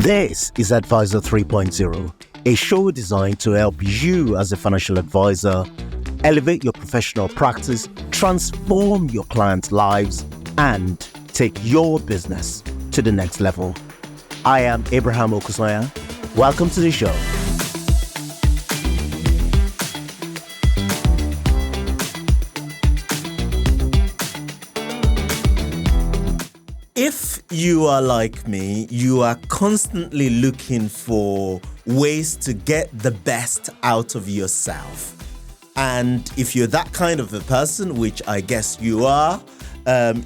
This is Advisor 3.0, a show designed to help you as a financial advisor elevate your professional practice, transform your clients' lives, and take your business to the next level. I am Abraham Okusanya. Welcome to the show. If you are like me, you are constantly looking for ways to get the best out of yourself. And if you're that kind of a person, which I guess you are,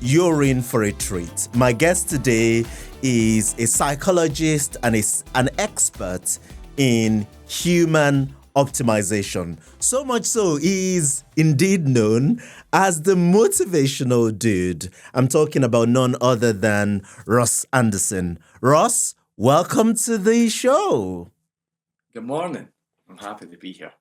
you're in for a treat. My guest today is a psychologist and is an expert in human optimization. So much so, he is indeed known as the motivational dude. I'm talking about none other than Ross Anderson. Ross, welcome to the show. Good morning. I'm happy to be here.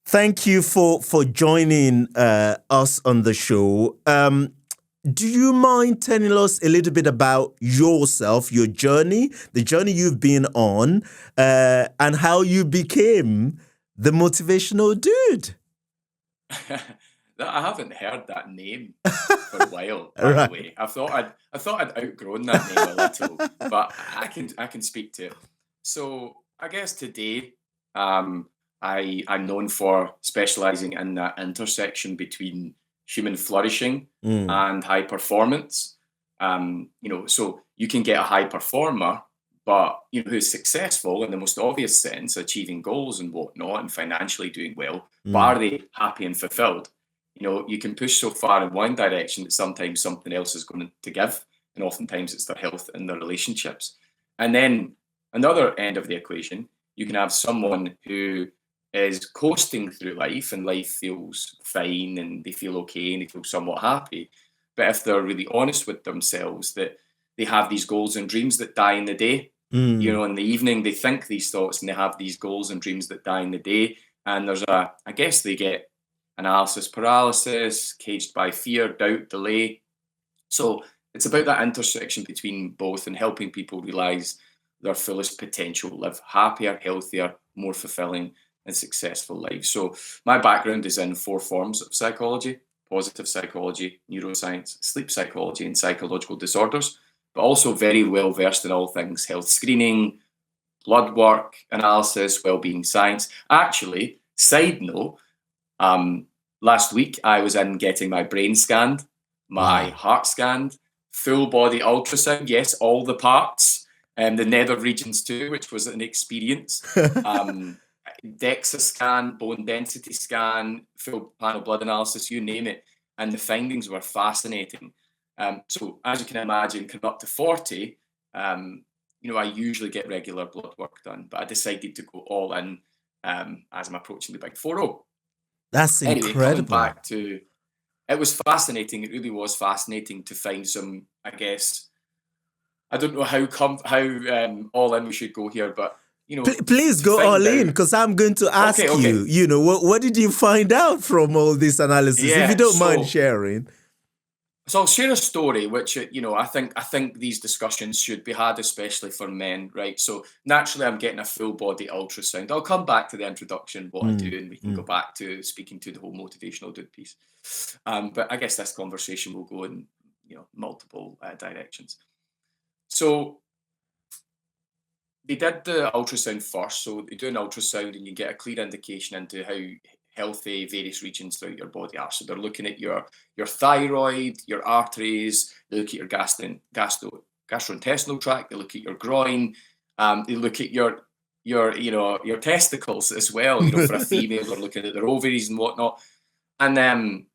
Thank you for joining us on the show. Do you mind telling us a little bit about yourself, your journey, the journey you've been on, and how you became the motivational dude? I haven't heard that name for a while, by the way. I thought I'd outgrown that name a little, but I can speak to it. So I guess today, I'm known for specializing in that intersection between human flourishing and high performance. So you can get a high performer, but who's successful in the most obvious sense, achieving goals and whatnot, and financially doing well. But are they happy and fulfilled? You can push so far in one direction that sometimes something else is going to give, and oftentimes it's their health and their relationships. And then another end of the equation, you can have someone who is coasting through life and life feels fine and they feel okay and they feel somewhat happy. But if they're really honest with themselves, that they have these goals and dreams that die in the day, in the evening they think these thoughts and they have these goals and dreams that die in the day. And I guess they get analysis paralysis, caged by fear, doubt, delay. So it's about that intersection between both and helping people realize their fullest potential, live happier, healthier, more fulfilling and successful lives. So my background is in 4 forms of psychology: positive psychology, neuroscience, sleep psychology, and psychological disorders, but also very well versed in all things health screening, blood work, analysis, well-being science. Actually, side note, last week I was in getting my brain scanned, my heart scanned, full body ultrasound, yes, all the parts, and the nether regions too, which was an experience. DEXA scan, bone density scan, full panel blood analysis, you name it. And the findings were fascinating. So as you can imagine, coming up to 40, I usually get regular blood work done, but I decided to go all in as I'm approaching the big 40. That's Anyway, incredible. coming back to, it was fascinating. It really was fascinating to find some, I guess, I don't know how all in we should go here, but Please go all in, because I'm going to ask Okay. you, what did you find out from all this analysis, if you don't mind sharing? So I'll share a story, which, I think these discussions should be had, especially for men, right? So naturally, I'm getting a full body ultrasound. I'll come back to the introduction, what I do, and we can go back to speaking to the whole motivational dude piece. But I guess this conversation will go in, multiple directions. So they did the ultrasound first. So they do an ultrasound and you get a clear indication into how healthy various regions throughout your body are. So they're looking at your thyroid, your arteries, they look at your gastrointestinal tract, they look at your groin, they look at your testicles as well. For a female, they're looking at their ovaries and whatnot. And in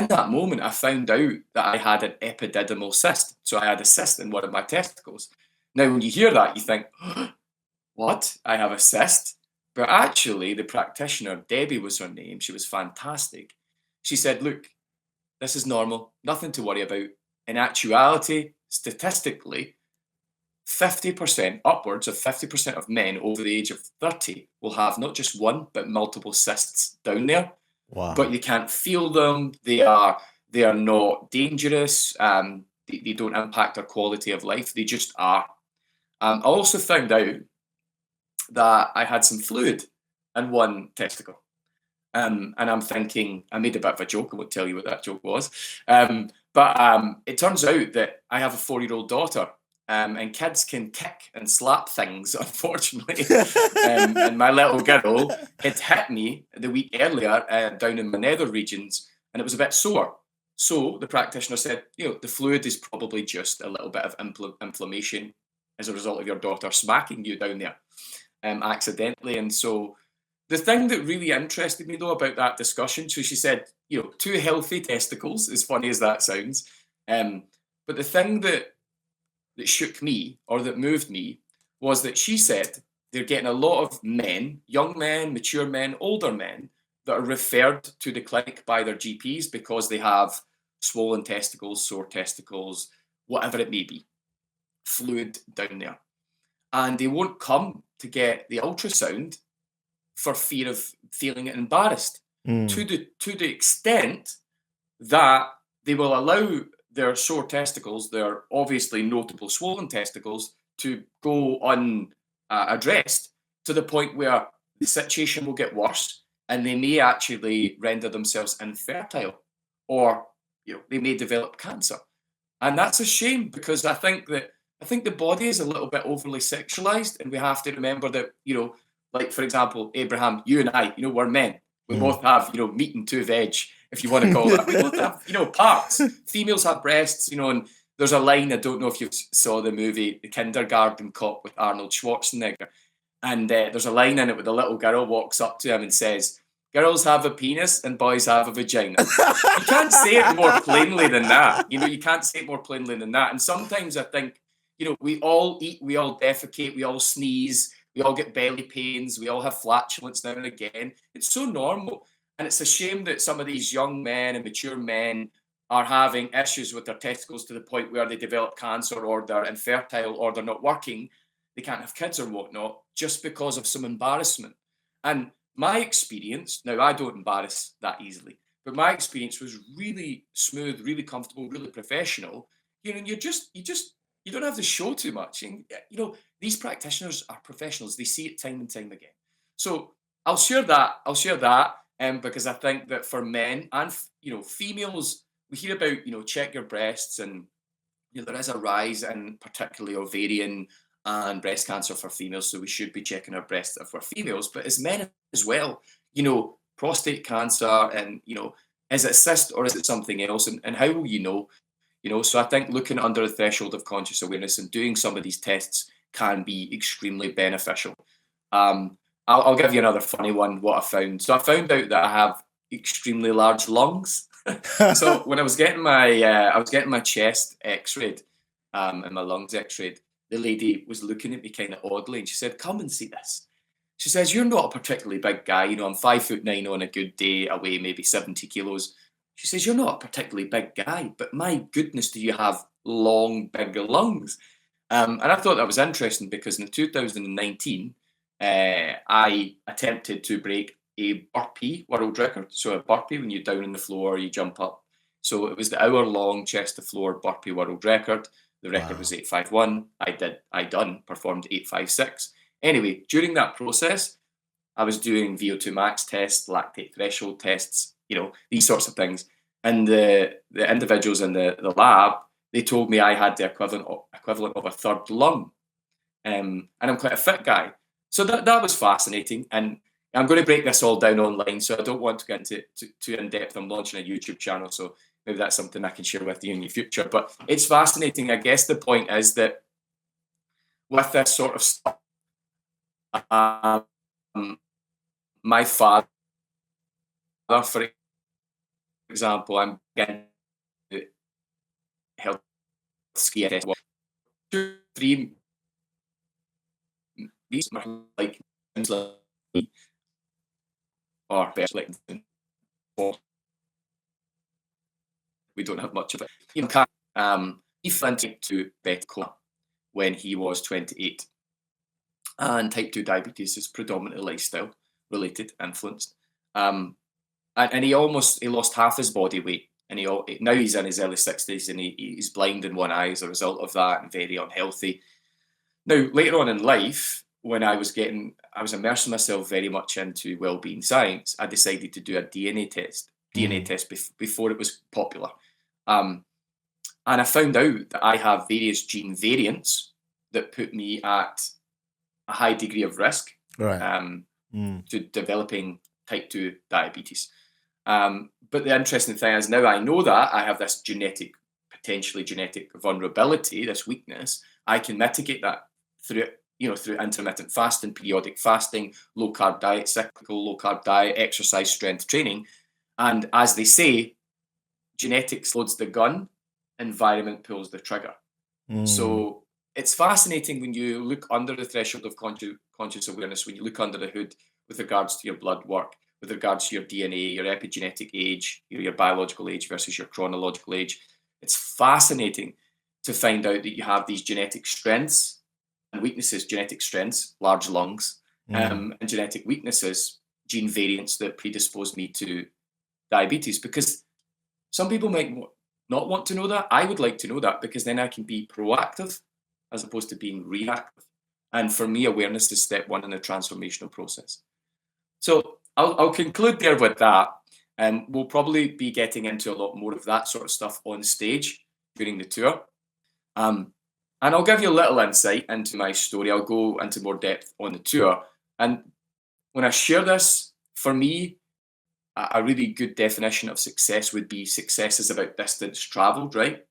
that moment, I found out that I had an epididymal cyst. So I had a cyst in one of my testicles. Now, when you hear that, you think, what? I have a cyst? But actually, the practitioner, Debbie was her name, she was fantastic. She said, look, this is normal, nothing to worry about. In actuality, statistically, 50%, upwards of 50% of men over the age of 30 will have not just one, but multiple cysts down there. Wow. But you can't feel them. They are not dangerous. They don't impact our quality of life. They just are. I also found out that I had some fluid in one testicle. And I'm thinking, I made a bit of a joke. I won't tell you what that joke was. But it turns out that I have a 4-year-old daughter, and kids can kick and slap things, unfortunately. And my little girl had hit me the week earlier down in my nether regions, and it was a bit sore. So the practitioner said, the fluid is probably just a little bit of inflammation as a result of your daughter smacking you down there accidentally. And so the thing that really interested me, though, about that discussion, so she said, two healthy testicles, as funny as that sounds. But the thing that shook me, or that moved me, was that she said they're getting a lot of men, young men, mature men, older men, that are referred to the clinic by their GPs because they have swollen testicles, sore testicles, whatever it may be, fluid down there. And they won't come to get the ultrasound for fear of feeling embarrassed, to the extent that they will allow their sore testicles, their obviously notable swollen testicles, to go unaddressed, to the point where the situation will get worse and they may actually render themselves infertile, or they may develop cancer. And that's a shame, because I think the body is a little bit overly sexualized, and we have to remember that, like, for example, Abraham, you and I, we're men. We both have, meat and two veg, if you want to call that. We both have, parts. Females have breasts, and there's a line, I don't know if you saw the movie The Kindergarten Cop with Arnold Schwarzenegger. And there's a line in it where the little girl walks up to him and says, "Girls have a penis and boys have a vagina." You can't say it more plainly than that. You can't say it more plainly than that. And sometimes I think, we all eat, we all defecate, we all sneeze, we all get belly pains, we all have flatulence now and again. It's so normal. And it's a shame that some of these young men and mature men are having issues with their testicles to the point where they develop cancer, or they're infertile, or they're not working. They can't have kids or whatnot, just because of some embarrassment. And my experience, now I don't embarrass that easily, but my experience was really smooth, really comfortable, really professional. And you don't have to show too much. And these practitioners are professionals. They see it time and time again. So I'll share that, because I think that for men and females, we hear about check your breasts, and there is a rise in particularly ovarian and breast cancer for females, so we should be checking our breasts if we're females. But as men as well, prostate cancer, and is it cyst or is it something else, and how will you know? So I think looking under the threshold of conscious awareness and doing some of these tests can be extremely beneficial. I'll give you another funny one, what I found. So I found out that I have extremely large lungs. So when I was getting my chest x-rayed, and my lungs x-rayed, the lady was looking at me kind of oddly, and she said, "Come and see this." She says, "You're not a particularly big guy. I'm 5'9" on a good day, I weigh maybe 70 kilos. She says, "You're not a particularly big guy, but my goodness, do you have long, big lungs?" And I thought that was interesting, because in 2019, I attempted to break a burpee world record. So a burpee, when you're down on the floor, you jump up. So it was the hour-long chest-to-floor burpee world record. The record was 851. I performed 856. Anyway, during that process, I was doing VO2 max tests, lactate threshold tests, these sorts of things. And the individuals in the lab, they told me I had the equivalent of a third lung. And I'm quite a fit guy. So that was fascinating. And I'm going to break this all down online, so I don't want to get into too in-depth. I'm launching a YouTube channel, so maybe that's something I can share with you in the future. But it's fascinating. I guess the point is that with this sort of stuff, my father, for example, I'm getting health scare test. 2, 3 these are like or better, like we don't have much of it. He fell type 2 coma when he was 28. And type 2 diabetes is predominantly lifestyle related, influenced. And he lost half his body weight. And now he's in his early 60s, and he's blind in one eye as a result of that, and very unhealthy. Now, later on in life, when I was immersing myself very much into wellbeing science, I decided to do a DNA test before it was popular. And I found out that I have various gene variants that put me at a high degree of risk Right. to developing type 2 diabetes. But the interesting thing is, now I know that I have this potentially genetic vulnerability, this weakness. I can mitigate that through intermittent fasting, periodic fasting, low carb diet, cyclical low carb diet, exercise, strength training. And as they say, genetics loads the gun, environment pulls the trigger. So it's fascinating when you look under the threshold of conscious awareness, when you look under the hood with regards to your blood work, with regards to your DNA, your epigenetic age, your biological age versus your chronological age. It's fascinating to find out that you have these genetic strengths and weaknesses, genetic strengths, large lungs, and genetic weaknesses, gene variants that predispose me to diabetes. Because some people might not want to know that. I would like to know that, because then I can be proactive as opposed to being reactive. And for me, awareness is step one in the transformational process. So I'll conclude there with that. We'll probably be getting into a lot more of that sort of stuff on stage during the tour. And I'll give you a little insight into my story. I'll go into more depth on the tour. And when I share this, for me, a really good definition of success would be success is about distance traveled, right?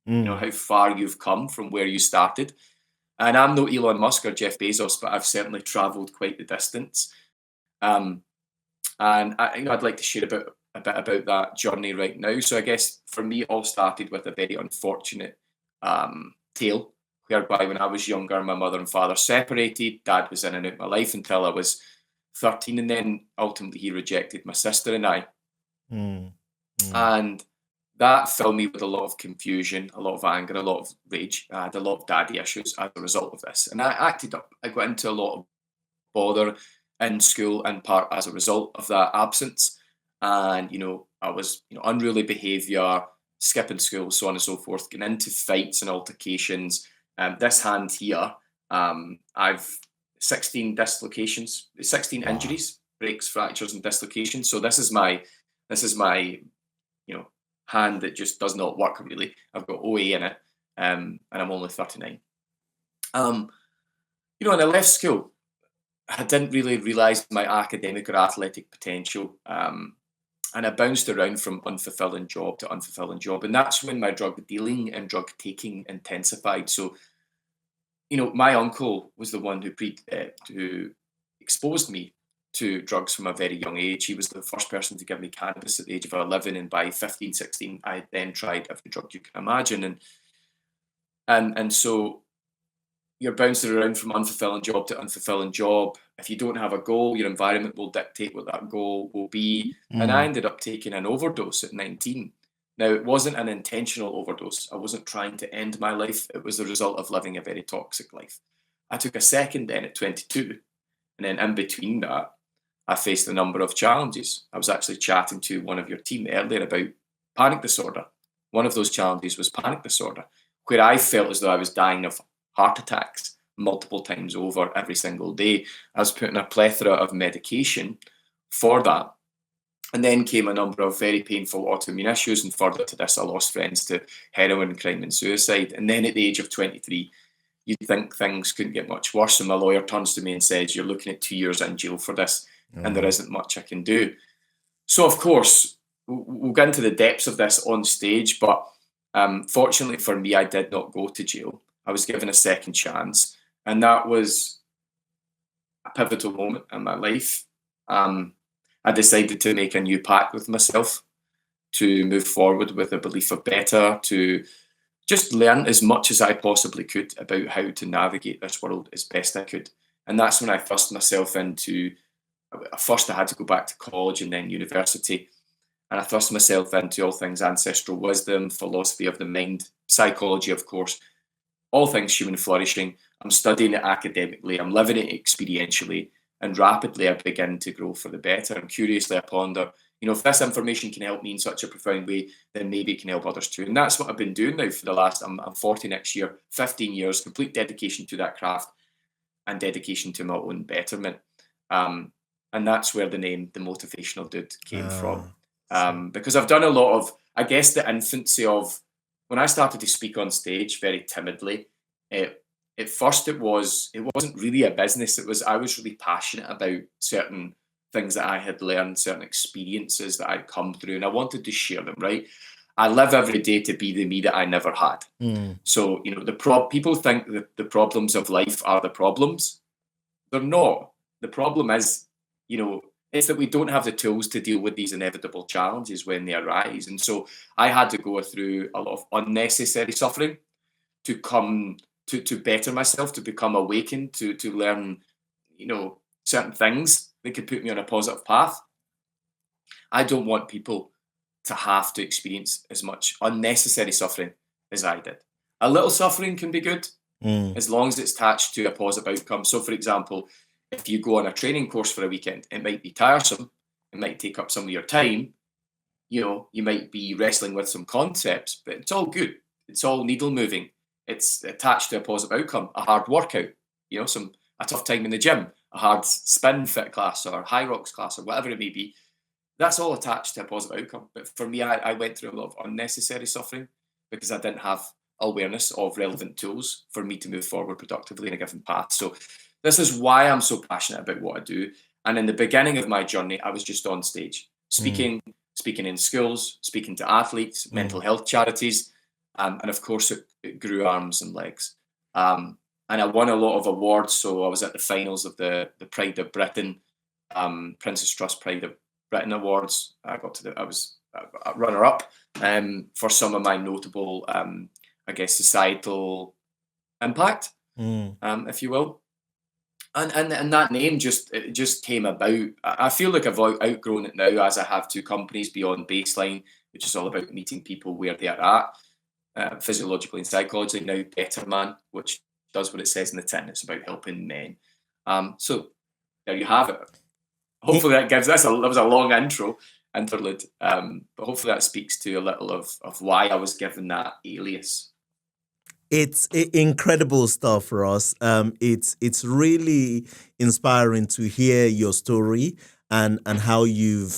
How far you've come from where you started. And I'm no Elon Musk or Jeff Bezos, but I've certainly traveled quite the distance. And I'd like to share a bit about that journey right now. So I guess for me, it all started with a very unfortunate tale, whereby when I was younger, my mother and father separated. Dad was in and out of my life until I was 13, and then ultimately he rejected my sister and I. And that filled me with a lot of confusion, a lot of anger, a lot of rage. I had a lot of daddy issues as a result of this. And I acted up. I got into a lot of bother in school, in part as a result of that absence. And, I was, unruly behaviour, skipping school, so on and so forth, getting into fights and altercations. This hand here, I've 16 dislocations, 16 injuries, breaks, fractures, and dislocations. So this is my, hand that just does not work really. I've got OA in it, and I'm only 39. When I left school, I didn't really realise my academic or athletic potential. And I bounced around from unfulfilling job to unfulfilling job. And that's when my drug dealing and drug taking intensified. So, my uncle was the one who exposed me to drugs from a very young age. He was the first person to give me cannabis at the age of 11. And by 15, 16, I then tried every drug you can imagine. And so you're bouncing around from unfulfilling job to unfulfilling job. If you don't have a goal, your environment will dictate what that goal will be. And I ended up taking an overdose at 19. Now, it wasn't an intentional overdose. I wasn't trying to end my life. It was the result of living a very toxic life. I took a second then at 22. And then in between that, I faced a number of challenges. I was actually chatting to one of your team earlier about panic disorder. One of those challenges was panic disorder, where I felt as though I was dying of heart attacks multiple times over every single day. I was put on a plethora of medication for that. And then came a number of very painful autoimmune issues, and further to this, I lost friends to heroin, crime and suicide. And then at the age of 23, you'd think things couldn't get much worse. And my lawyer turns to me and says, "You're looking at 2 years in jail for this, and there isn't much I can do." So, of course, we'll get into the depths of this on stage, but fortunately for me, I did not go to jail. I was given a second chance, and that was a pivotal moment in my life. I decided to make a new pact with myself to move forward with a belief of better, to just learn as much as I possibly could about how to navigate this world as best I could. And that's when I thrust myself into, first I had to go back to college and then university. And I thrust myself into all things ancestral wisdom, philosophy of the mind, psychology, of course, all things human flourishing. I'm studying it academically, I'm living it experientially, and rapidly I begin to grow for the better. And curiously, I ponder, If this information can help me in such a profound way, then maybe it can help others too. And that's what I've been doing now for the last, I'm 40 next year, 15 years, complete dedication to that craft and dedication to my own betterment. And that's where the name, The Motivational Dude, came from. Because I've done a lot of, I guess, the infancy of, when I started to speak on stage very timidly, at first it wasn't really a business. I was really passionate about certain things that I had learned, certain experiences that I'd come through, and I wanted to share them, right? I live every day to be the me that I never had. So, people think that the problems of life are the problems. They're not. The problem is, it's that we don't have the tools to deal with these inevitable challenges when they arise. And so I had to go through a lot of unnecessary suffering to come to better myself, to become awakened, to learn, certain things that could put me on a positive path. I don't want people to have to experience as much unnecessary suffering as I did. A little suffering can be good as long as it's attached to a positive outcome. So, for example, if you go on a training course for a weekend, it might be tiresome. It might take up some of your time. You might be wrestling with some concepts, but it's all good. It's all needle moving. It's attached to a positive outcome, a hard workout, a tough time in the gym, a hard spin fit class or high rocks class or whatever it may be. That's all attached to a positive outcome. But for me, I went through a lot of unnecessary suffering because I didn't have awareness of relevant tools for me to move forward productively in a given path. So this is why I'm so passionate about what I do. And in the beginning of my journey, I was just on stage, speaking in schools, speaking to athletes, mental health charities. And of course, it grew arms and legs. And I won a lot of awards. So I was at the finals of the Pride of Britain, Princess Trust Pride of Britain Awards. I was a runner-up for some of my notable, societal impact, if you will. And that name just came about. I feel like I've outgrown it now, as I have two companies, Beyond Baseline, which is all about meeting people where they are at, physiologically and psychologically. Now Better Man, which does what it says in the tin. It's about helping men. So there you have it. Hopefully that was a long interlude, but hopefully that speaks to a little of why I was given that alias. It's incredible stuff, Ross. It's really inspiring to hear your story and how you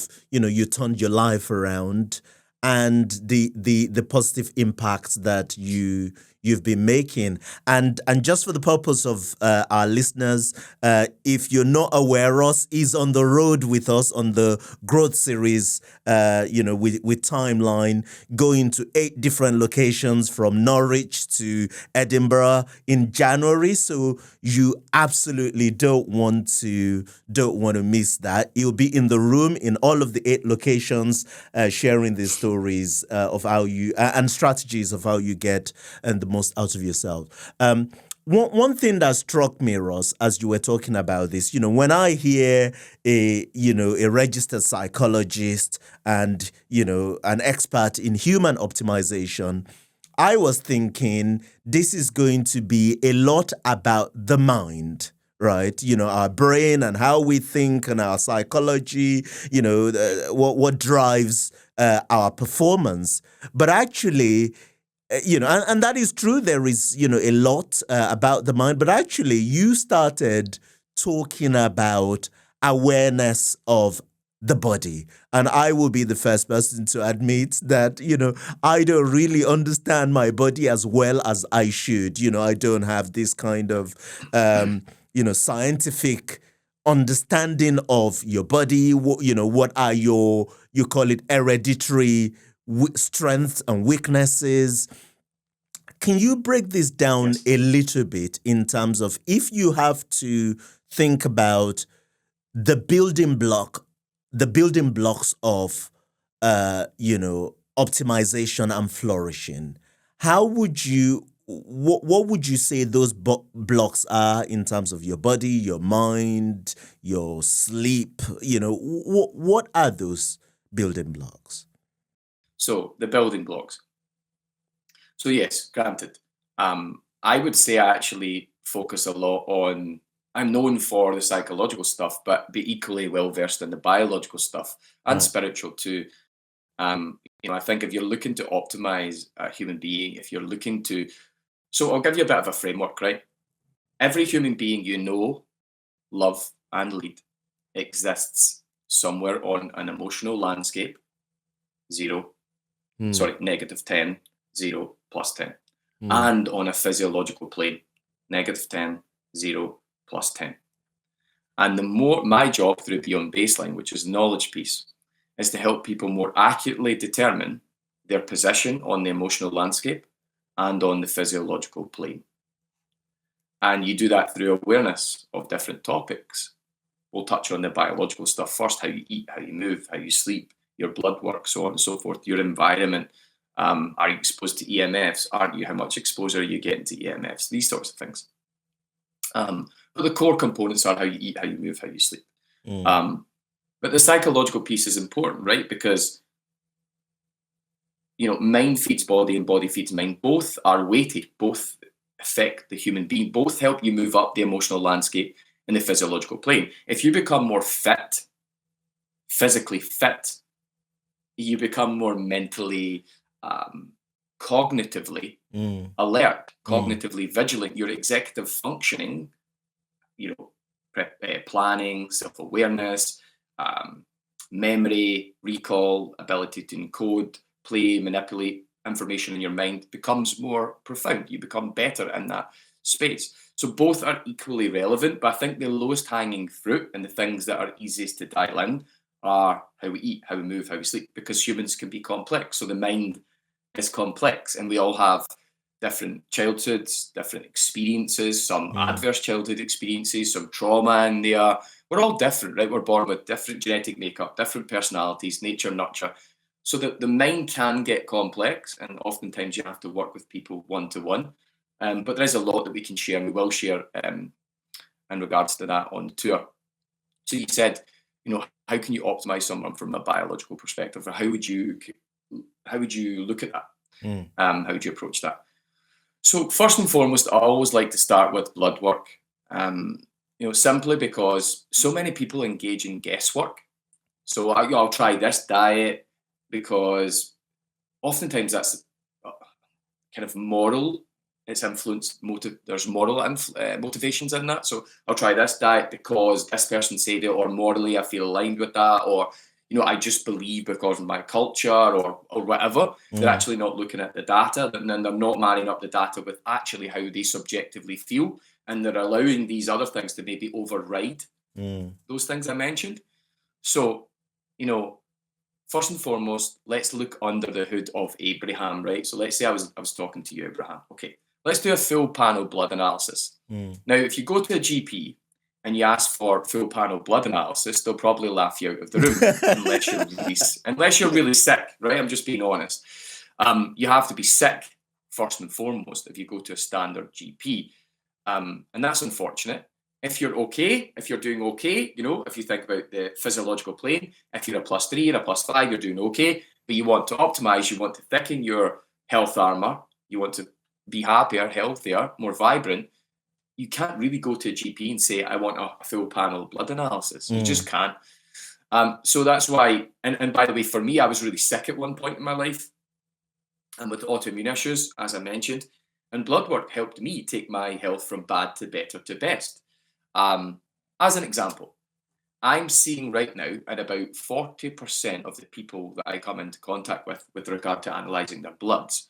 turned your life around, and the positive impacts that you've been making. And just for the purpose of our listeners, if you're not aware, Ross is on the road with us on the growth series, with Timeline, going to 8 different locations from Norwich to Edinburgh in January. So you absolutely don't want to miss that. You'll be in the room in all of the 8 locations, sharing the stories of how you and strategies of how you get the most out of yourself. One thing that struck me, Ross, as you were talking about this, when I hear a registered psychologist and, an expert in human optimization, I was thinking this is going to be a lot about the mind, right? Our brain and how we think and our psychology, what drives our performance. But actually, and that is true. There is, a lot about the mind, but actually you started talking about awareness of the body. And I will be the first person to admit that, I don't really understand my body as well as I should. I don't have this kind of, scientific understanding of your body. What are you call it hereditary strengths and weaknesses. Can you break this down a little bit in terms of if you have to think about the building blocks of optimization and flourishing? What would you say those blocks are in terms of your body, your mind, your sleep? What are those building blocks? So the building blocks. So yes, granted. I would say I actually focus a lot on I'm known for the psychological stuff, but be equally well versed in the biological stuff and spiritual too. I think if you're looking to optimize a human being, if you're looking to, so I'll give you a bit of a framework, right? Every human being you know, love, and lead exists somewhere on an emotional landscape, 0, -10, 0, +10, and on a physiological plane, -10, 0, +10. And the more my job through Beyond Baseline, which is knowledge piece, is to help people more accurately determine their position on the emotional landscape and on the physiological plane. And you do that through awareness of different topics. We'll touch on the biological stuff first: how you eat, how you move, how you sleep, your blood work, so on and so forth, your environment. Are you exposed to EMFs? Aren't you? How much exposure are you getting to EMFs? These sorts of things. But the core components are how you eat, how you move, how you sleep. But the psychological piece is important, right? Because mind feeds body and body feeds mind. Both are weighted, both affect the human being, both help you move up the emotional landscape in the physiological plane. If you become more fit, physically fit, you become more mentally, cognitively alert, cognitively vigilant. Your executive functioning, planning, self-awareness, memory, recall, ability to encode, play, manipulate information in your mind becomes more profound. You become better in that space. So both are equally relevant, but I think the lowest hanging fruit and the things that are easiest to dial in are how we eat, how we move, how we sleep, because humans can be complex. So the mind is complex, and we all have different childhoods, different experiences, some adverse childhood experiences, some trauma in there. We're all different, right? We're born with different genetic makeup, different personalities, nature, nurture. So that the mind can get complex, and oftentimes you have to work with people one-to-one. But there is a lot that we can share, and we will share in regards to that on tour. So you said, how can you optimize someone from a biological perspective, or how would you look at that? How would you approach that? So first and foremost, I always like to start with blood work. Simply because so many people engage in guesswork. So I'll try this diet because oftentimes that's kind of moral. It's influenced there's moral motivations in that. So I'll try this diet because this person said it, or morally I feel aligned with that, or I just believe because of my culture or whatever. They're actually not looking at the data, and then they're not marrying up the data with actually how they subjectively feel, and they're allowing these other things to maybe override those things I mentioned. So, first and foremost, let's look under the hood of Abraham, right? So let's say I was talking to you, Abraham. Okay, let's do a full panel blood analysis. Now, if you go to a GP and you ask for full panel blood analysis, they'll probably laugh you out of the room unless you're really sick, right? I'm just being honest. You have to be sick first and foremost if you go to a standard GP, and that's unfortunate. If you're okay, if you're doing okay, if you think about the physiological plane, if you're a +3 or a +5, you're doing okay, but you want to optimize, you want to thicken your health armor, you want to be happier, healthier, more vibrant, you can't really go to a GP and say, I want a full panel blood analysis. You just can't. So that's why, and by the way, for me, I was really sick at one point in my life, and with autoimmune issues, as I mentioned, and blood work helped me take my health from bad to better to best. As an example, I'm seeing right now at about 40% of the people that I come into contact with regard to analysing their bloods,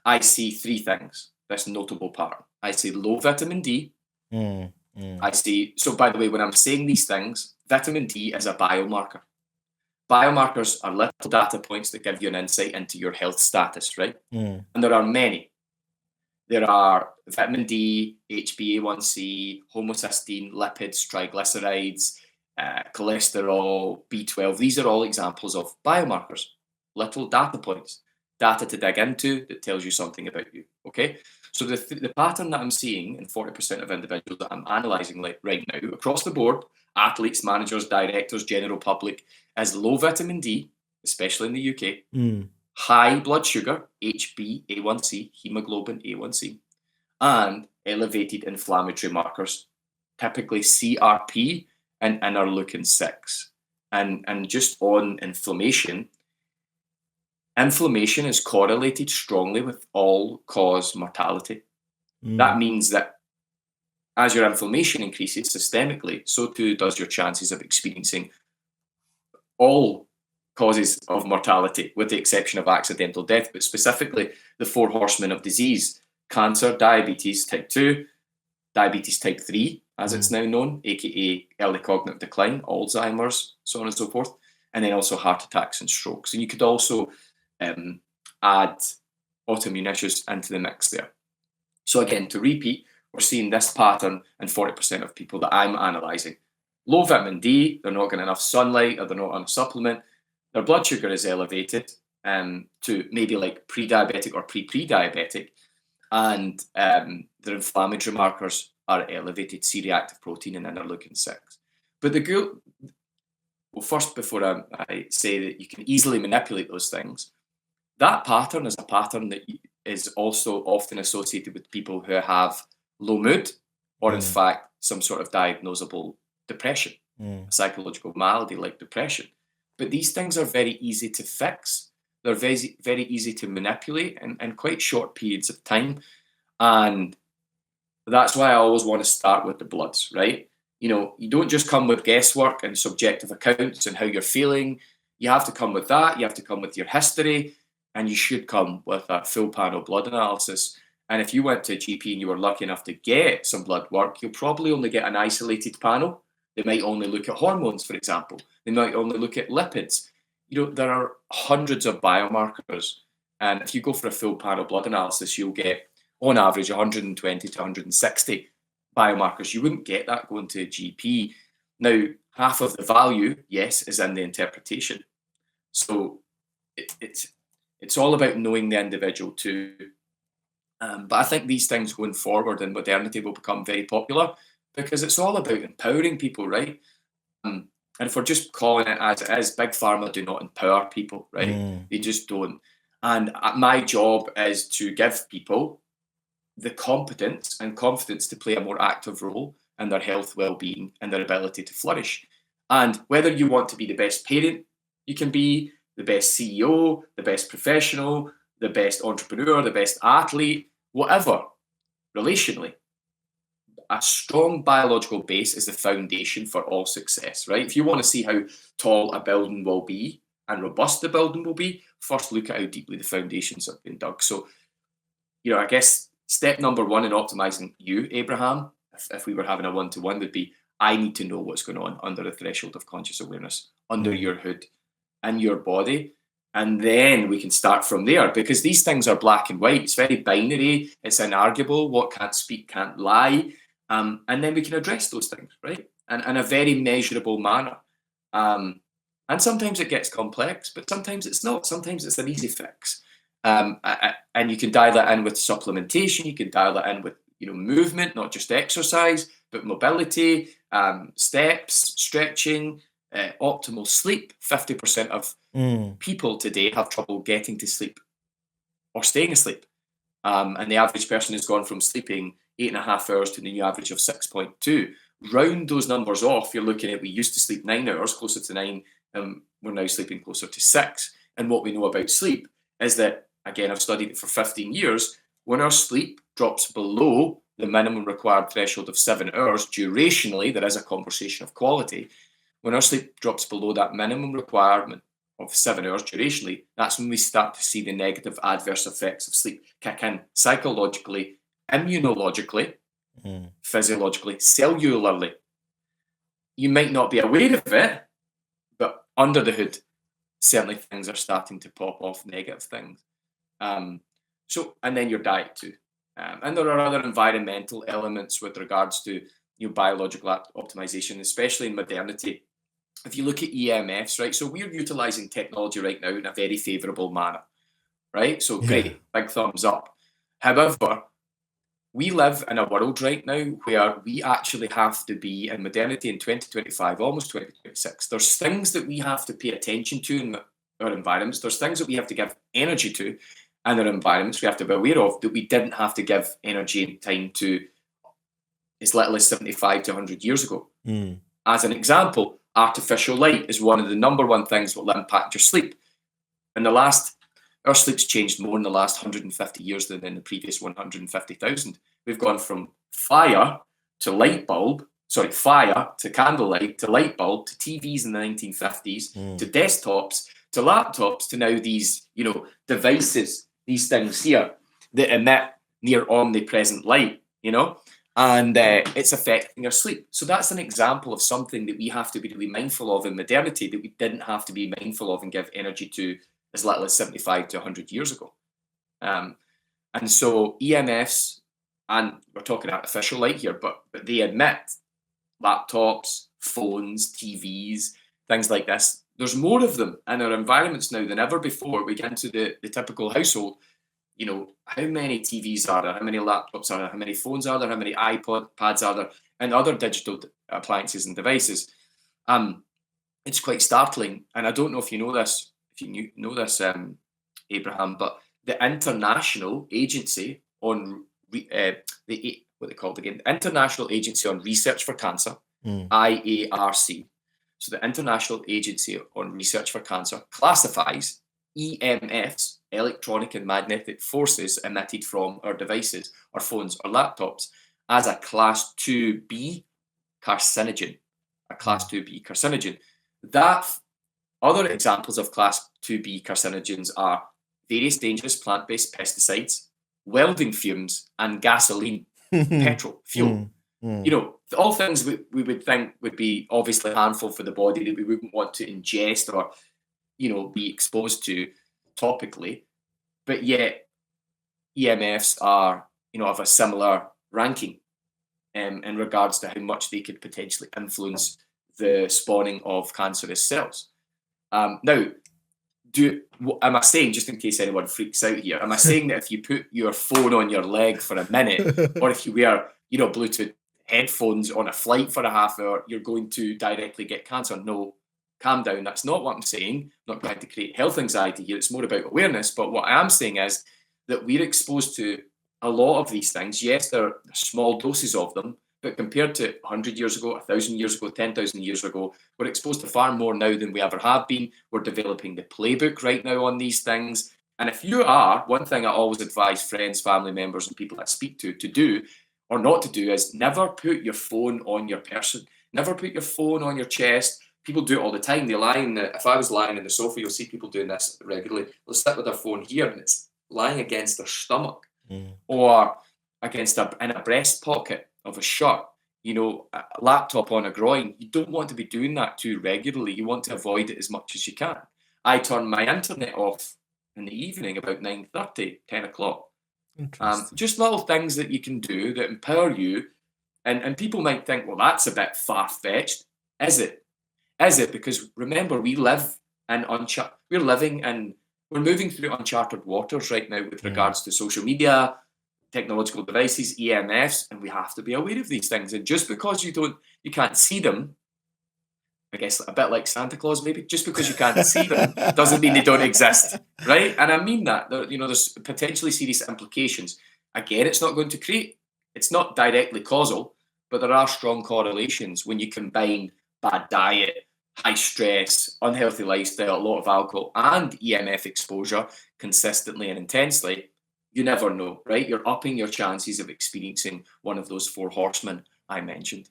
I see three things, this notable pattern. I see low vitamin D. I see, so by the way, when I'm saying these things, vitamin D is a biomarker. Biomarkers are little data points that give you an insight into your health status, right? And there are many. There are vitamin D, HbA1c, homocysteine, lipids, triglycerides, cholesterol, B12. These are all examples of biomarkers, little data points, data to dig into that tells you something about you, okay? So the pattern that I'm seeing in 40% of individuals that I'm analysing right now, across the board, athletes, managers, directors, general public, is low vitamin D, especially in the UK, high blood sugar, HbA1c, hemoglobin A1c, and elevated inflammatory markers, typically CRP and interleukin 6. And just on inflammation is correlated strongly with all-cause mortality. That means that as your inflammation increases systemically, so too does your chances of experiencing all causes of mortality, with the exception of accidental death, but specifically the 4 horsemen of disease: cancer, diabetes type 2, diabetes type 3, as it's now known, aka early cognitive decline, Alzheimer's, so on and so forth, and then also heart attacks and strokes. And you could also add autoimmune issues into the mix there. So again, to repeat, we're seeing this pattern in 40% of people that I'm analysing. Low vitamin D, they're not getting enough sunlight, or they're not on a supplement. Their blood sugar is elevated to maybe like pre-diabetic or pre-diabetic, and their inflammatory markers are elevated, C-reactive protein and interleukin 6. But first, before I say that you can easily manipulate those things, that pattern is a pattern that is also often associated with people who have low mood, or in fact, some sort of diagnosable depression, a psychological malady like depression. But these things are very easy to fix. They're very, very easy to manipulate in quite short periods of time. And that's why I always want to start with the bloods, right? You don't just come with guesswork and subjective accounts and how you're feeling. You have to come with that. You have to come with your history, and you should come with a full panel blood analysis. And if you went to a GP and you were lucky enough to get some blood work, you'll probably only get an isolated panel. They might only look at hormones, for example. They might only look at lipids. There are hundreds of biomarkers. And if you go for a full panel blood analysis, you'll get, on average, 120 to 160 biomarkers. You wouldn't get that going to a GP. Now, half of the value, yes, is in the interpretation. So it's all about knowing the individual too. But I think these things going forward in modernity will become very popular, because it's all about empowering people, right? And if we're just calling it as it is, Big Pharma do not empower people, right? They just don't. And my job is to give people the competence and confidence to play a more active role in their health, well-being, and their ability to flourish. And whether you want to be the best parent you can be, the best CEO, the best professional, the best entrepreneur, the best athlete, whatever, relationally, a strong biological base is the foundation for all success, right? If you want to see how tall a building will be and robust the building will be, first look at how deeply the foundations have been dug. So, I guess step number 1 in optimizing you, Abraham, if we were having a one-to-one, would be, I need to know what's going on under the threshold of conscious awareness, under your hood, in your body. And then we can start from there, because these things are black and white. It's very binary. It's inarguable. What can't speak can't lie. And then we can address those things, right? And in a very measurable manner. And sometimes it gets complex, but sometimes it's not. Sometimes it's an easy fix. And you can dial that in with supplementation. You can dial that in with movement, not just exercise, but mobility, steps, stretching, optimal sleep. 50% of people today have trouble getting to sleep or staying asleep. And the average person has gone from sleeping 8.5 hours to the new average of 6.2. Round those numbers off, you're looking at, we used to sleep 9 hours, closer to 9, and we're now sleeping closer to 6. And what we know about sleep is that, again, I've studied it for 15 years, when our sleep drops below the minimum required threshold of 7 hours, durationally, there is a conversation of quality. When our sleep drops below that minimum requirement of 7 hours durationally, that's when we start to see the negative adverse effects of sleep kick in psychologically, immunologically, physiologically, cellularly. You might not be aware of it, but under the hood, certainly things are starting to pop off, negative things. And then your diet too. And there are other environmental elements with regards to biological optimization, especially in modernity. If you look at EMFs, right? So we're utilizing technology right now in a very favorable manner, right? So great, big thumbs up. However, we live in a world right now where we actually have to be, in modernity in 2025, almost 2026, there's things that we have to pay attention to in our environments. There's things that we have to give energy to in our environments we have to be aware of that we didn't have to give energy and time to as little as 75 to 100 years ago. Mm. As an example, artificial light is one of the number one things that will impact your sleep. Our sleep's changed more in the last 150 years than in the previous 150,000. We've gone from fire to candlelight, to light bulb, to TVs in the 1950s, to desktops, to laptops, to now these, devices, these things here that emit near omnipresent light, and it's affecting our sleep. So that's an example of something that we have to be really mindful of in modernity that we didn't have to be mindful of and give energy to as little as 75 to 100 years ago. And so EMFs, and we're talking artificial light here, but they emit laptops, phones, TVs, things like this. There's more of them in our environments now than ever before. We get into the typical household. How many TVs are there? How many laptops are there? How many phones are there? How many iPads are there? And other digital appliances and devices. It's quite startling. And I don't know if you know this, Abraham, but the International Agency on International Agency on Research for Cancer, IARC. So the International Agency on Research for Cancer classifies EMFs, electronic and magnetic forces emitted from our devices, our phones, our laptops, as a class 2B carcinogen. A class 2B carcinogen. Other examples of class 2B carcinogens are various dangerous plant-based pesticides, welding fumes, and gasoline, petrol, fuel. All things we would think would be obviously harmful for the body that we wouldn't want to ingest or, be exposed to topically. But yet EMFs are, of a similar ranking in regards to how much they could potentially influence the spawning of cancerous cells. Now, am I saying, just in case anyone freaks out here, am I saying that if you put your phone on your leg for a minute, or if you wear, Bluetooth headphones on a flight for a half hour, you're going to directly get cancer? No, calm down. That's not what I'm saying. I'm not trying to create health anxiety here. It's more about awareness. But what I am saying is that we're exposed to a lot of these things. Yes, there are small doses of them, but compared to 100 years ago, 1,000 years ago, 10,000 years ago, we're exposed to far more now than we ever have been. We're developing the playbook right now on these things. And if you are, one thing I always advise friends, family members, and people I speak to do or not to do is never put your phone on your person. Never put your phone on your chest. People do it all the time. If I was lying in the sofa, you'll see people doing this regularly. They'll sit with their phone here and it's lying against their stomach or against in a breast pocket of a shirt, a laptop on a groin. You don't want to be doing that too regularly. You want to avoid it as much as you can. I turn my internet off in the evening about 9:30, 10 o'clock. Just little things that you can do that empower you. And people might think, well, that's a bit far-fetched. Is it? Is it? Because remember, we're moving through uncharted waters right now with regards to social media, technological devices, EMFs, and we have to be aware of these things. And just because you can't see them, I guess a bit like Santa Claus, maybe, just because you can't see them doesn't mean they don't exist, right? And I mean that, there's potentially serious implications. Again, it's not directly causal, but there are strong correlations when you combine bad diet, high stress, unhealthy lifestyle, a lot of alcohol, and EMF exposure consistently and intensely. You never know, right? You're upping your chances of experiencing one of those 4 horsemen I mentioned.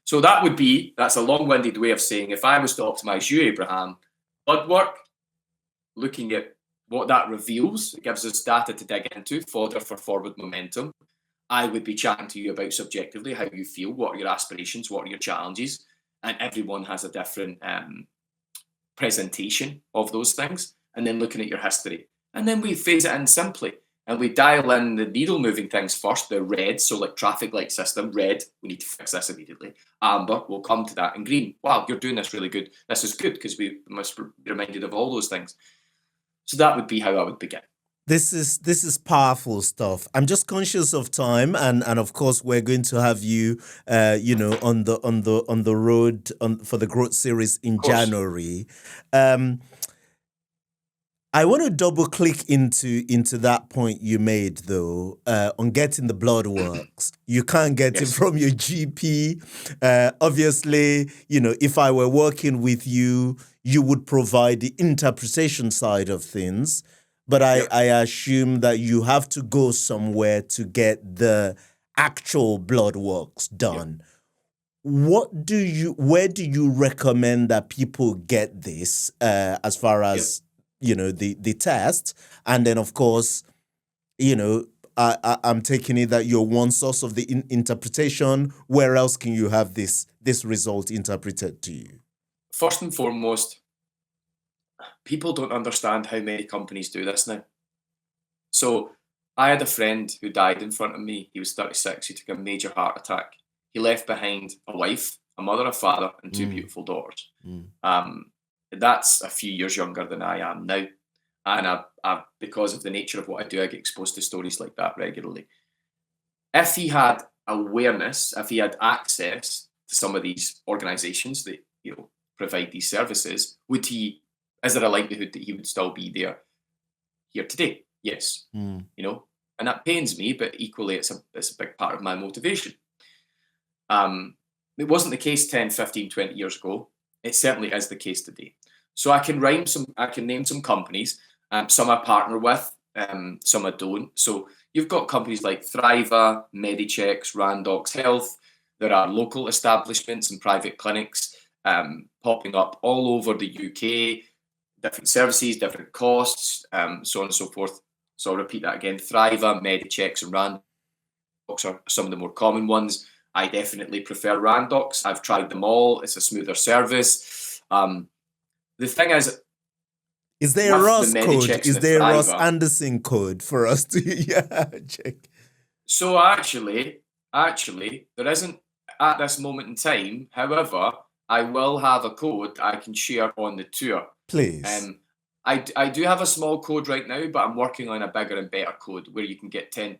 So that's a long-winded way of saying, if I was to optimize you, Abraham, blood work, looking at what that reveals, it gives us data to dig into, fodder for forward momentum. I would be chatting to you about subjectively how you feel, what are your aspirations, what are your challenges, and everyone has a different presentation of those things, and then looking at your history. And then we phase it in simply. And we dial in the needle moving things first, the red, so like traffic light system, red, we need to fix this immediately. Amber, we'll come to that. And green, wow, you're doing this really good. This is good because we must be reminded of all those things. So that would be how I would begin. This is powerful stuff. I'm just conscious of time, and of course we're going to have you, on the road for the growth series in January. I want to double click into that point you made though, on getting the blood works. You can't get it Yes. from your GP. Obviously, if I were working with you, you would provide the interpretation side of things. But Yep. I assume that you have to go somewhere to get the actual blood works Yep. done. Where do you recommend that people get this, as far Yep. as the test? And then of course, I'm taking it that you're one source of the interpretation. Where else can you have this result interpreted to you? First and foremost, people don't understand how many companies do this now. So I had a friend who died in front of me. He was 36. He took a major heart attack. He left behind a wife, a mother, a father, and two beautiful daughters. That's a few years younger than I am now. And because of the nature of what I do, I get exposed to stories like that regularly. If he had awareness, if he had access to some of these organizations that provide these services, is there a likelihood that he would still be there here today? Yes. And that pains me, but equally it's a big part of my motivation. It wasn't the case 10, 15, 20 years ago. It certainly is the case today. So I can name some companies. Some I partner with, some I don't. So you've got companies like Thriva, Medichecks, Randox Health. There are local establishments and private clinics popping up all over the UK, different services, different costs, so on and so forth. So I'll repeat that again. Thriva, Medichecks, and Randox are some of the more common ones. I definitely prefer Randox. I've tried them all. It's a smoother service. The thing is there a Ross code? Is there a Ross Thriva, Anderson code for us to check? So actually, there isn't at this moment in time. However, I will have a code I can share on the tour. Please. I do have a small code right now, but I'm working on a bigger and better code where you can get 10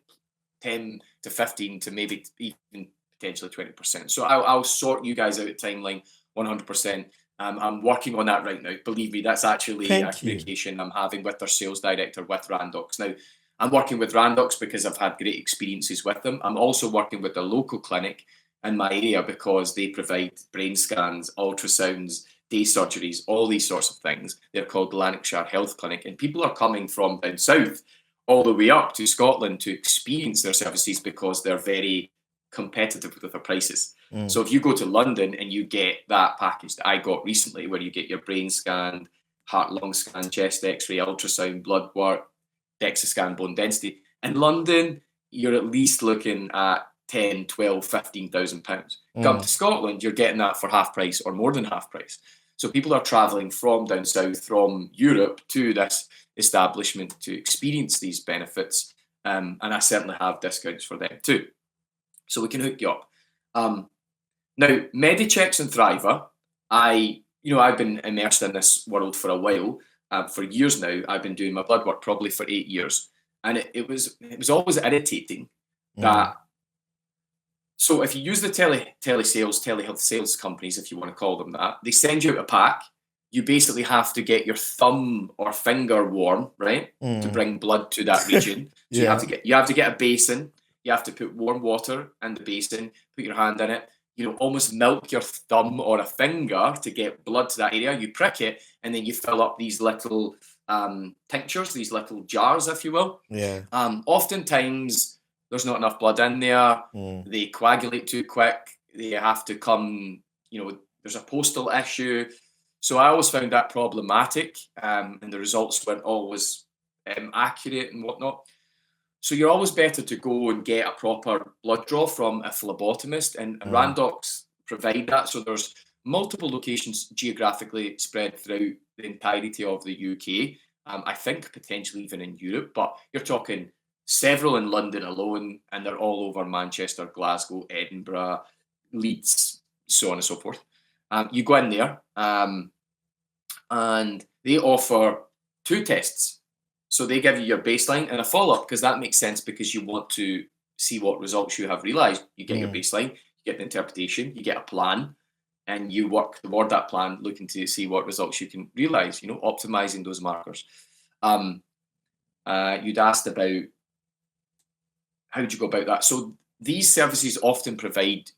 to 15 to maybe even potentially 20%. So I'll sort you guys out at Timeline 100%. I'm working on that right now. Believe me, that's actually a communication I'm having with their sales director with Randox. Now, I'm working with Randox because I've had great experiences with them. I'm also working with a local clinic in my area because they provide brain scans, ultrasounds, day surgeries, all these sorts of things. They're called Lanarkshire Health Clinic. And people are coming from down south all the way up to Scotland to experience their services because they're very competitive with their prices. So if you go to London and you get that package that I got recently, where you get your brain scan, heart, lung scan, chest x-ray, ultrasound, blood work, DEXA scan, bone density, in London, you're at least looking at 10, 12, 15,000 pounds. Come to Scotland, you're getting that for half price or more than half price. So people are traveling from down south, from Europe to this establishment to experience these benefits. And I certainly have discounts for them too. So we can hook you up. Now, Medichecks and Thriva, I've been immersed in this world for a while. For years now, I've been doing my blood work probably for 8 years. And it was always irritating that. So if you use the telehealth sales companies, if you want to call them that, they send you out a pack. You basically have to get your thumb or finger warm, right, to bring blood to that region. So you have to get a basin. You have to put warm water in the basin, put your hand in it, almost milk your thumb or a finger to get blood to that area. You prick it, and then you fill up these little tinctures, these little jars, if you will. Yeah. Oftentimes, there's not enough blood in there. They coagulate too quick. They have to come, there's a postal issue. So I always found that problematic, and the results weren't always accurate and whatnot. So you're always better to go and get a proper blood draw from a phlebotomist, and Randox provide that. So there's multiple locations geographically spread throughout the entirety of the UK. I think potentially even in Europe, but you're talking several in London alone, and they're all over Manchester, Glasgow, Edinburgh, Leeds, so on and so forth. You go in there, and they offer 2 tests. So they give you your baseline and a follow-up, because that makes sense, because you want to see what results you have realized. You get your baseline, you get the interpretation, you get a plan, and you work toward that plan, looking to see what results you can realize, optimizing those markers. You'd asked about how would you go about that. So these services often provide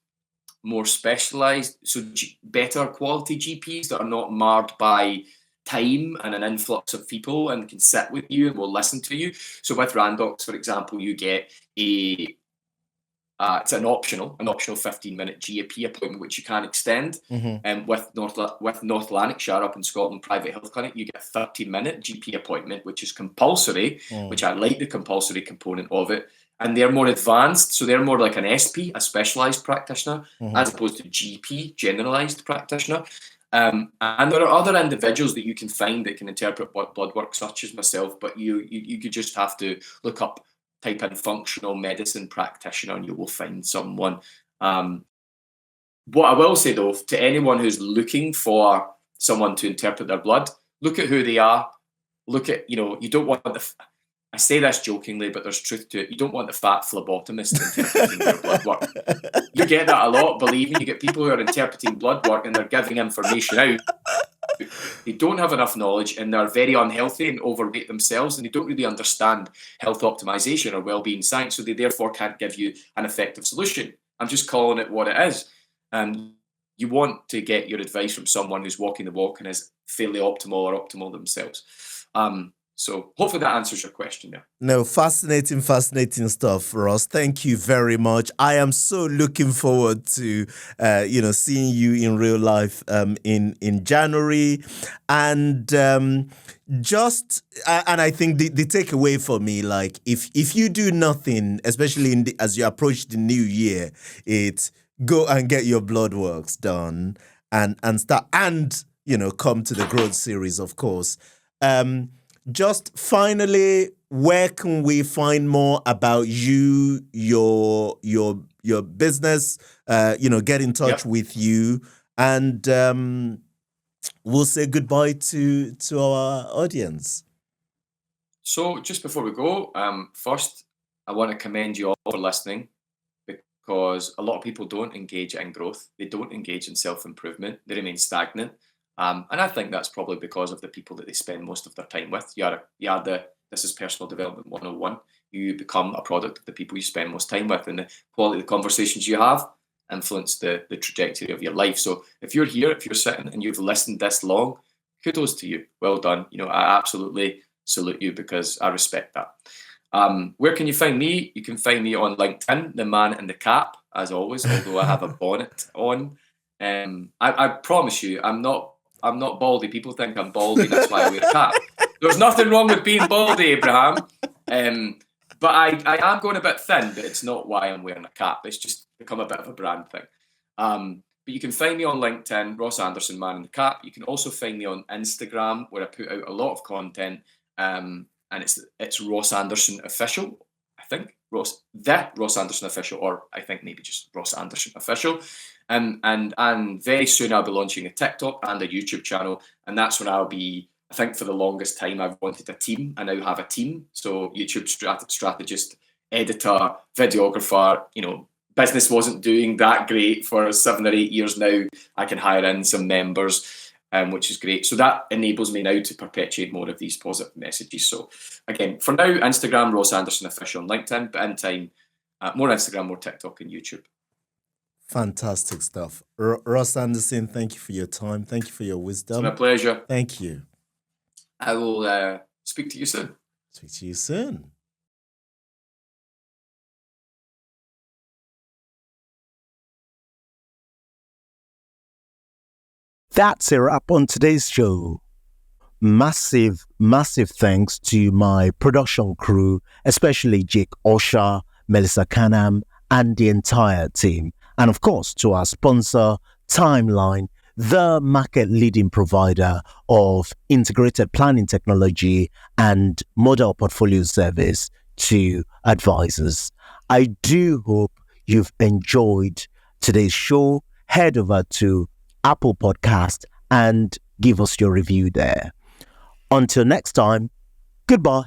more specialised, so better quality GPs that are not marred by time and an influx of people and can sit with you and will listen to you. So with Randox, for example, you get it's an optional 15-minute GP appointment, which you can extend. And with North Lanarkshire up in Scotland Private Health Clinic, you get a 30-minute GP appointment, which is compulsory, which I like the compulsory component of it. And they're more advanced, so they're more like an SP, a specialised practitioner, as opposed to GP, generalised practitioner. And there are other individuals that you can find that can interpret blood work, such as myself, but you could just have to look up, type in functional medicine practitioner, and you will find someone. What I will say, though, to anyone who's looking for someone to interpret their blood, look at who they are. Look at, you don't want I say this jokingly, but there's truth to it. You don't want the fat phlebotomist interpreting your blood work. You get that a lot, believe me. You get people who are interpreting blood work and they're giving information out. They don't have enough knowledge and they're very unhealthy and overweight themselves, and they don't really understand health optimization or well-being science, so they therefore can't give you an effective solution. I'm just calling it what it is. You want to get your advice from someone who's walking the walk and is fairly optimal or optimal themselves. So hopefully that answers your question there. No, fascinating stuff, Ross. Thank you very much. I am so looking forward to, seeing you in real life in January. And and I think the takeaway for me, like, if you do nothing, especially as you approach the new year, it's go and get your blood works done and start, and, come to the growth series, of course. Just finally, where can we find more about you, your business? Get in touch with you, and we'll say goodbye to our audience. So, just before we go, first, I want to commend you all for listening, because a lot of people don't engage in growth. They don't engage in self-improvement. They remain stagnant. And I think that's probably because of the people that they spend most of their time with. This is personal development 101. You become a product of the people you spend most time with, and the quality of the conversations you have influence the trajectory of your life. So if you're here, if you're sitting and you've listened this long, kudos to you. Well done. I absolutely salute you, because I respect that. Where can you find me? You can find me on LinkedIn, the man in the cap, as always, although I have a bonnet on. I promise you, I'm not baldy. People think I'm baldy, that's why I wear a cap. There's nothing wrong with being baldy, Abraham. But I am going a bit thin, but it's not why I'm wearing a cap. It's just become a bit of a brand thing. But you can find me on LinkedIn, Ross Anderson, man in the cap. You can also find me on Instagram, where I put out a lot of content. And it's Ross Anderson Official, I think. Ross Anderson Official, or I think maybe just Ross Anderson Official. And very soon I'll be launching a TikTok and a YouTube channel, and that's when I'll be, I think for the longest time I've wanted a team. I now have a team. So YouTube strategist, editor, videographer, business wasn't doing that great for 7 or 8 years now. I can hire in some members, which is great. So that enables me now to perpetuate more of these positive messages. So again, for now, Instagram, Ross Anderson Official, on LinkedIn, but in time, more Instagram, more TikTok and YouTube. Fantastic stuff. Ross Anderson, thank you for your time. Thank you for your wisdom. It's my pleasure. Thank you. I will speak to you soon. Speak to you soon. That's a wrap on today's show. Massive thanks to my production crew, especially Jake Osher, Melissa Canham, and the entire team. And of course, to our sponsor, Timeline, the market-leading provider of integrated planning technology and model portfolio service to advisors. I do hope you've enjoyed today's show. Head over to Apple Podcast and give us your review there. Until next time, goodbye.